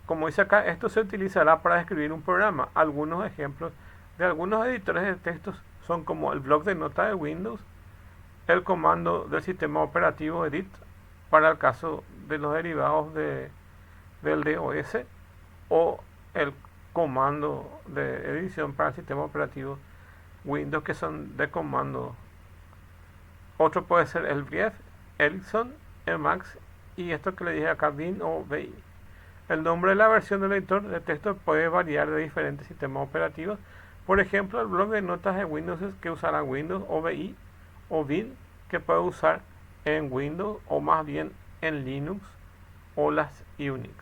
Como dice acá, esto se utilizará para escribir un programa. Algunos ejemplos de algunos editores de textos son como el bloc de notas de Windows, el comando del sistema operativo edit para el caso de los derivados del DOS, o el comando de edición para el sistema operativo Windows, que son de comando. Otro puede ser el Brief, Ellison, Emacs y esto que le dije acá, Bin o VI. El nombre de la versión del editor de texto puede variar de diferentes sistemas operativos. Por ejemplo, el bloc de notas de Windows es que usará Windows o VI, o Bin, que puede usar en Windows o más bien en Linux o las Unix.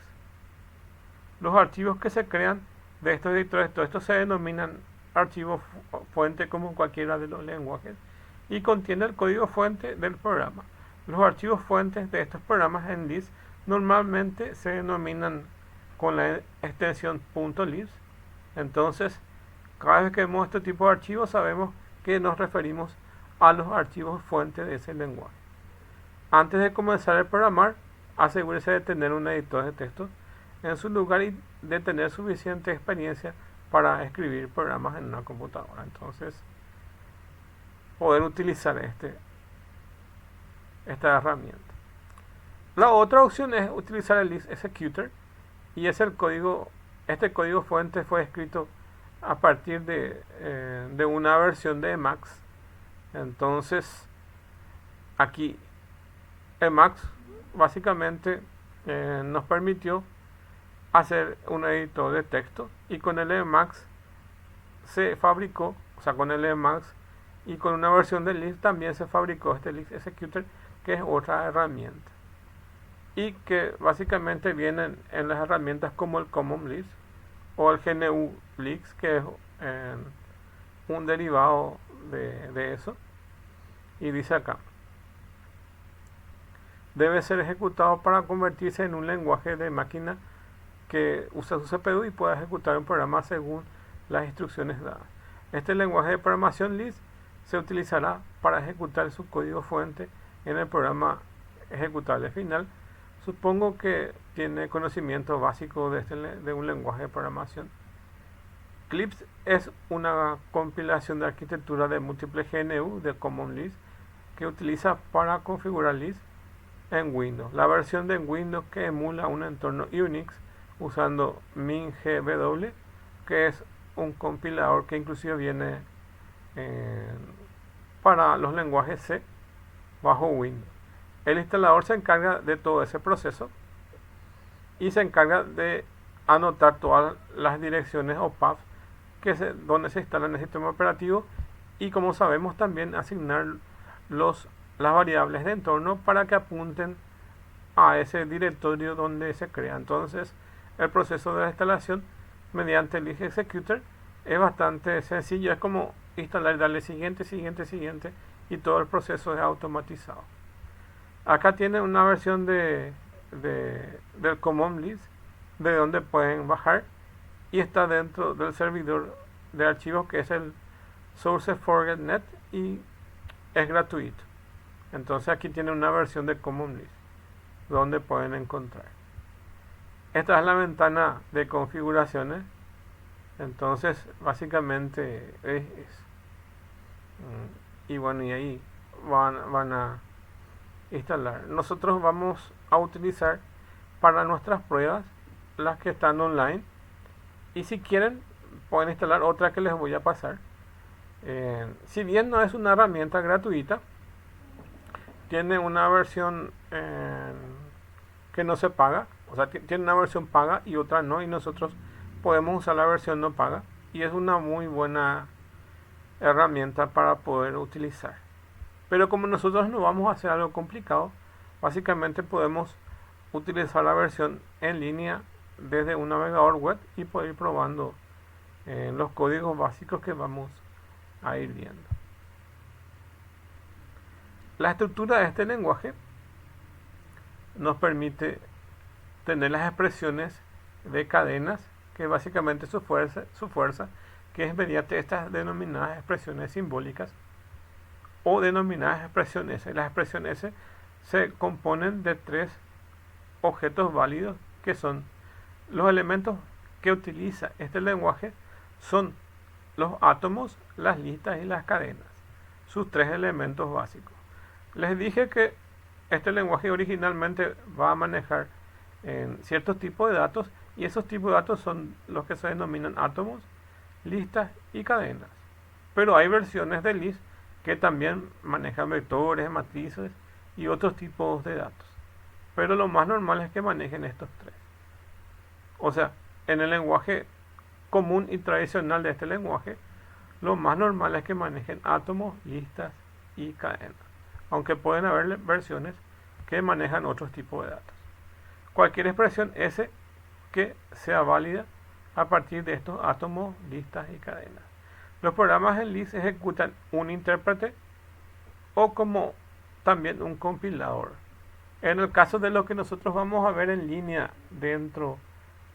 Los archivos que se crean de estos editores, todo esto se denominan archivos fuente como en cualquiera de los lenguajes y contiene el código fuente del programa. Los archivos fuentes de estos programas en Lisp normalmente se denominan con la extensión .lisp. Entonces, cada vez que vemos este tipo de archivos sabemos que nos referimos a los archivos fuentes de ese lenguaje. Antes de comenzar a programar, asegúrese de tener un editor de texto en su lugar y de tener suficiente experiencia para escribir programas en una computadora. Entonces, poder utilizar esta herramienta. La otra opción es utilizar el Lisp Executor, y es el código. Este código fuente fue escrito a partir de una versión de Emacs. Entonces, aquí Emacs básicamente nos permitió hacer un editor de texto, y con el Emacs se fabricó, o sea, con el Emacs y con una versión de Lisp también se fabricó este Lisp Executor, que es otra herramienta y que básicamente vienen en las herramientas como el Common Lisp o el GNU Linux, que es un derivado de eso. Y dice acá: debe ser ejecutado para convertirse en un lenguaje de máquina que usa su CPU y pueda ejecutar un programa según las instrucciones dadas. Este lenguaje de programación Lisp se utilizará para ejecutar su código fuente en el programa ejecutable final. Supongo que tiene conocimiento básico de un lenguaje de programación. Clips es una compilación de arquitectura de múltiples GNU de Common Lisp que utiliza para configurar Lisp en Windows. La versión de Windows que emula un entorno Unix usando MinGW, que es un compilador que inclusive viene para los lenguajes C bajo Windows. El instalador se encarga de todo ese proceso y se encarga de anotar todas las direcciones o paths donde se instala en el sistema operativo, y como sabemos también asignar las variables de entorno para que apunten a ese directorio donde se crea. Entonces, el proceso de la instalación mediante el Lisp Executor es bastante sencillo. Es como instalar y darle siguiente, y todo el proceso es automatizado. Acá tiene una versión del Common Lisp de donde pueden bajar, y está dentro del servidor de archivos que es el SourceForge.net y es gratuito. Entonces aquí tiene una versión de Common Lisp donde pueden encontrar. Esta es la ventana de configuraciones. Entonces básicamente y bueno, y ahí van a instalar. Nosotros vamos a utilizar para nuestras pruebas las que están online, y si quieren pueden instalar otra que les voy a pasar, Si bien no es una herramienta gratuita, tiene una versión que no se paga, o sea, tiene una versión paga y otra no, y nosotros podemos usar la versión no paga, y es una muy buena herramienta para poder utilizar. Pero como nosotros no vamos a hacer algo complicado, básicamente podemos utilizar la versión en línea desde un navegador web y poder ir probando los códigos básicos que vamos a ir viendo. La estructura de este lenguaje nos permite tener las expresiones de cadenas, que básicamente su fuerza que es mediante estas denominadas expresiones simbólicas o denominadas expresiones S. Las expresiones S se componen de tres objetos válidos, que son los elementos que utiliza este lenguaje, son los átomos, las listas y las cadenas, sus tres elementos básicos. Les dije que este lenguaje originalmente va a manejar en ciertos tipos de datos, y esos tipos de datos son los que se denominan átomos, listas y cadenas. Pero hay versiones de LIST que también manejan vectores, matrices y otros tipos de datos. Pero lo más normal es que manejen estos tres. O sea, en el lenguaje común y tradicional de este lenguaje, lo más normal es que manejen átomos, listas y cadenas. Aunque pueden haber versiones que manejan otros tipos de datos. Cualquier expresión S que sea válida a partir de estos átomos, listas y cadenas. Los programas en LIST ejecutan un intérprete o como también un compilador. En el caso de lo que nosotros vamos a ver en línea dentro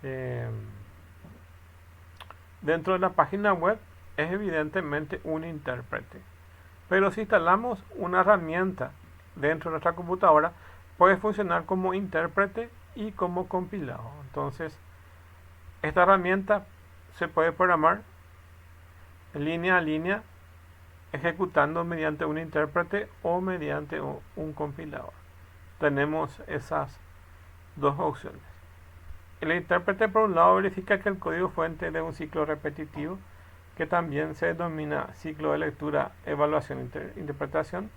de la página web, es evidentemente un intérprete. Pero si instalamos una herramienta dentro de nuestra computadora, puede funcionar como intérprete y como compilado. Entonces, esta herramienta se puede programar línea a línea, ejecutando mediante un intérprete o mediante un compilador. Tenemos esas dos opciones. El intérprete, por un lado, verifica que el código fuente de un ciclo repetitivo, que también se denomina ciclo de lectura, evaluación e interpretación,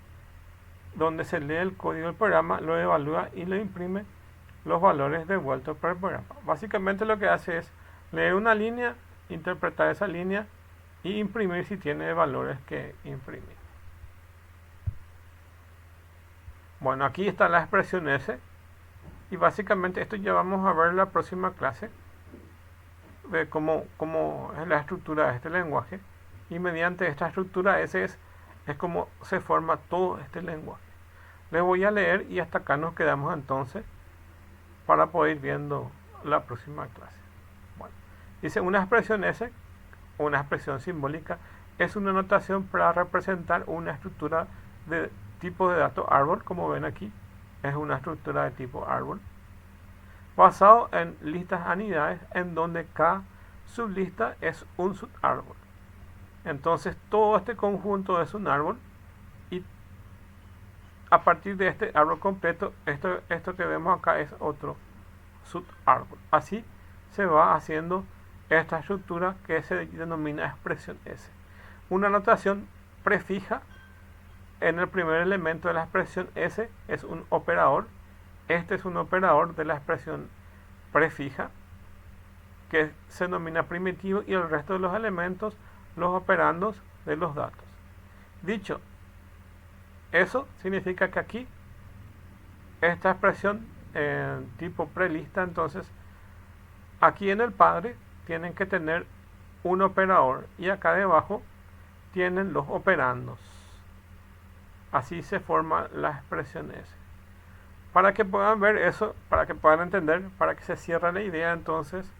donde se lee el código del programa, lo evalúa y le imprime los valores devueltos por el programa. Básicamente lo que hace es leer una línea, interpretar esa línea y imprimir si tiene valores que imprimir. Bueno, aquí está la expresión S, y básicamente esto ya vamos a ver en la próxima clase de cómo es la estructura de este lenguaje, y mediante esta estructura S es como se forma todo este lenguaje. Les voy a leer y hasta acá nos quedamos entonces para poder ir viendo la próxima clase. Bueno, dice: una expresión S, una expresión simbólica, es una notación para representar una estructura de tipo de datos árbol, como ven aquí, es una estructura de tipo árbol, basado en listas anidadas, en donde cada sublista es un subárbol. Entonces todo este conjunto es un árbol, y a partir de este árbol completo, esto que vemos acá es otro subárbol. Así se va haciendo esta estructura que se denomina expresión S. Una notación prefija en el primer elemento de la expresión S es un operador. Este es un operador de la expresión prefija, que se denomina primitivo, y el resto de los elementos, los operandos de los datos. Dicho eso, significa que aquí esta expresión tipo prelista, entonces aquí en el padre tienen que tener un operador, y acá debajo tienen los operandos. Así se forma la expresión S. Para que puedan ver eso, para que puedan entender, para que se cierre la idea, entonces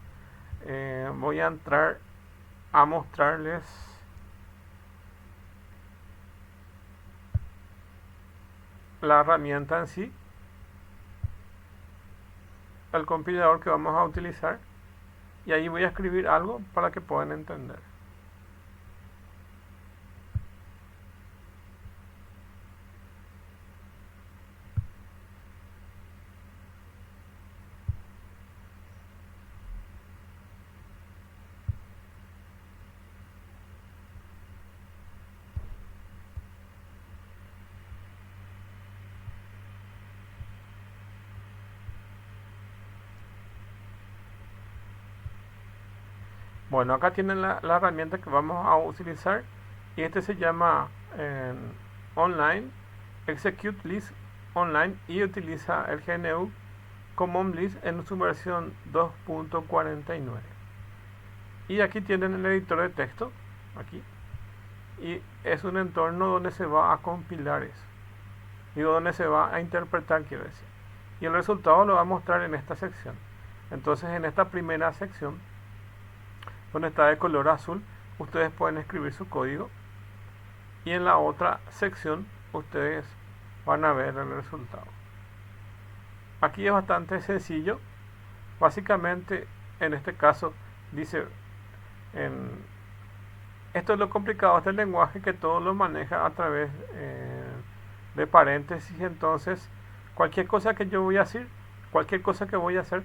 voy a entrar a mostrarles la herramienta en sí, el compilador que vamos a utilizar, y ahí voy a escribir algo para que puedan entender. Bueno, acá tienen la herramienta que vamos a utilizar y este se llama online, execute list online y utiliza el GNU Common List en su versión 2.49. Y aquí tienen el editor de texto, aquí, y es un entorno donde se va a compilar eso, digo, donde se va a interpretar, quiero decir. Y el resultado lo va a mostrar en esta sección. Entonces, en esta primera sección, donde está de color azul, ustedes pueden escribir su código y en la otra sección ustedes van a ver el resultado. Aquí es bastante sencillo. Básicamente, en este caso, dice, esto es lo complicado de este lenguaje, que todo lo maneja a través de paréntesis. Entonces, cualquier cosa que yo voy a decir, cualquier cosa que voy a hacer,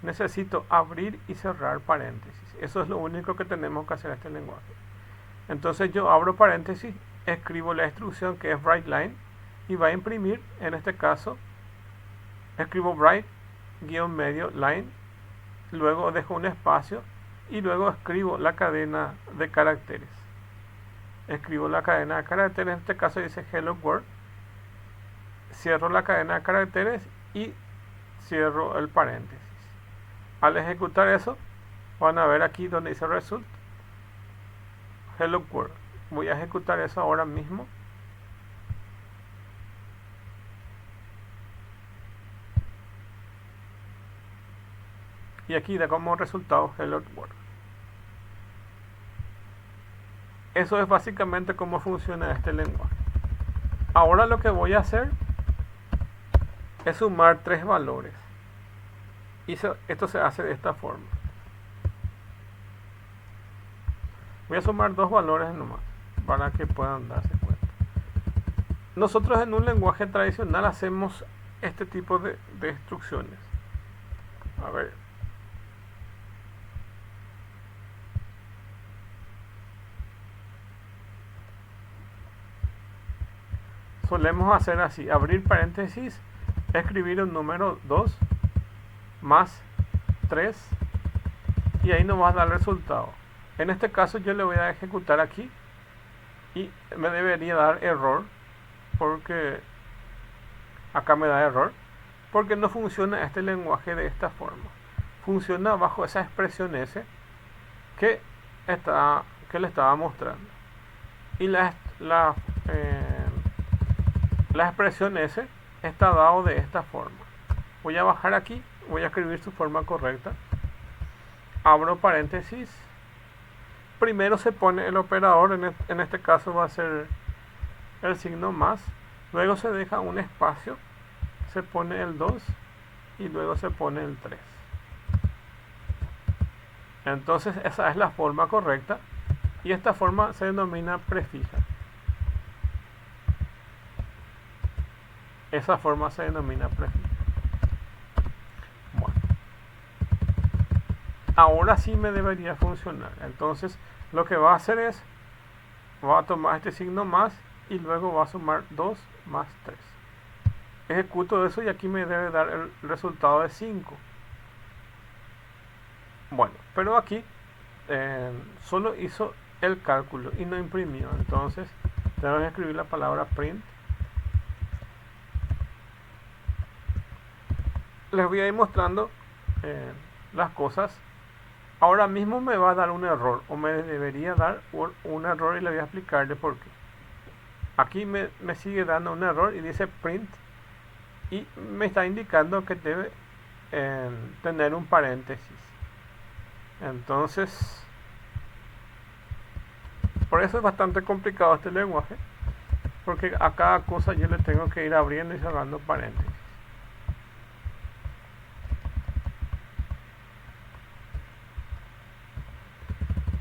necesito abrir y cerrar paréntesis. Eso es lo único que tenemos que hacer en este lenguaje. Entonces yo abro paréntesis, escribo la instrucción que es writeLine y va a imprimir, en este caso, escribo write-medio line, luego dejo un espacio y luego escribo la cadena de caracteres. Escribo la cadena de caracteres, en este caso dice Hello World, cierro la cadena de caracteres y cierro el paréntesis. Al ejecutar eso, van a ver aquí donde dice result, Hello World. Voy a ejecutar eso ahora mismo. Y aquí da como resultado Hello World. Eso es básicamente cómo funciona este lenguaje. Ahora lo que voy a hacer es sumar tres valores. Y esto se hace de esta forma. Voy a sumar dos valores nomás, para que puedan darse cuenta. Nosotros en un lenguaje tradicional hacemos este tipo de instrucciones. A ver. Solemos hacer así, abrir paréntesis, escribir un número 2 más 3 y ahí nos va a dar el resultado. En este caso yo le voy a ejecutar aquí y me debería dar error, porque acá me da error, porque no funciona este lenguaje de esta forma. Funciona bajo esa expresión S que le estaba mostrando. Y la expresión S está dado de esta forma. Voy a bajar aquí, voy a escribir su forma correcta. Abro paréntesis. Primero se pone el operador, en este caso va a ser el signo más. Luego se deja un espacio, se pone el 2 y luego se pone el 3. Entonces esa es la forma correcta y esta forma se denomina prefija. Esa forma se denomina prefija. Bueno, ahora sí me debería funcionar. Entonces lo que va a hacer es, va a tomar este signo más y luego va a sumar 2 más 3. Ejecuto eso y aquí me debe dar el resultado de 5. Bueno, pero aquí solo hizo el cálculo y no imprimió. Entonces tengo que escribir la palabra print. Les voy a ir mostrando las cosas. Ahora mismo me va a dar un error, o me debería dar un error, y le voy a explicarle por qué. Aquí me sigue dando un error y dice print y me está indicando que debe tener un paréntesis. Entonces, por eso es bastante complicado este lenguaje, porque a cada cosa yo le tengo que ir abriendo y cerrando paréntesis.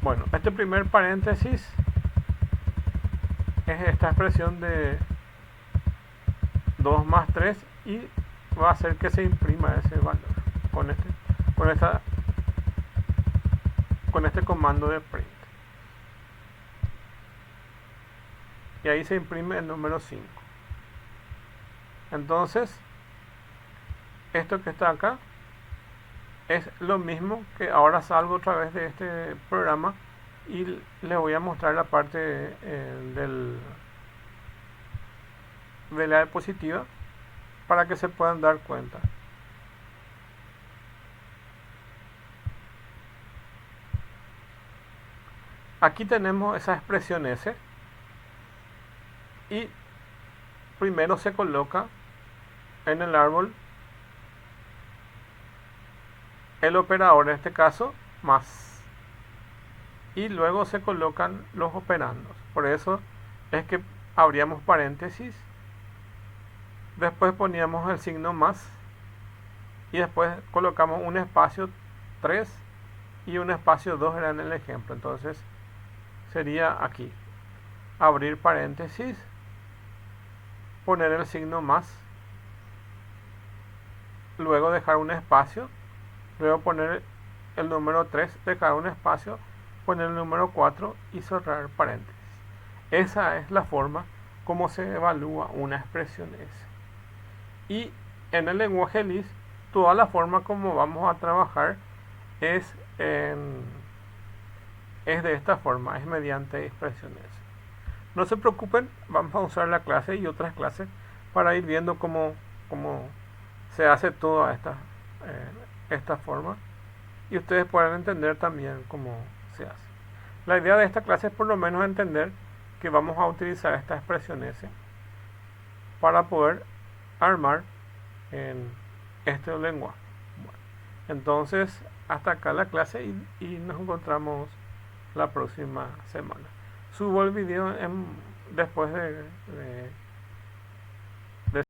Bueno, este primer paréntesis es esta expresión de 2 más 3 y va a hacer que se imprima ese valor con este comando de print. Y ahí se imprime el número 5. Entonces, esto que está acá es lo mismo que ahora salgo otra vez de este programa y les voy a mostrar la parte de la diapositiva para que se puedan dar cuenta. Aquí tenemos esa expresión S y primero se coloca en el árbol el operador, en este caso más, y luego se colocan los operandos. Por eso es que abríamos paréntesis, después poníamos el signo más y después colocamos un espacio 3 y un espacio 2 era en el ejemplo. Entonces sería aquí abrir paréntesis, poner el signo más, luego dejar un espacio, luego poner el número 3, dejar un espacio, poner el número 4 y cerrar paréntesis. Esa es la forma como se evalúa una expresión S. Y en el lenguaje Lisp, toda la forma como vamos a trabajar es de esta forma, es mediante expresiones. No se preocupen, vamos a usar la clase y otras clases para ir viendo cómo se hace toda esta forma y ustedes puedan entender también cómo se hace. La idea de esta clase es por lo menos entender que vamos a utilizar esta expresión S para poder armar en este lenguaje. Bueno, entonces hasta acá la clase y nos encontramos la próxima semana. Subo el video después de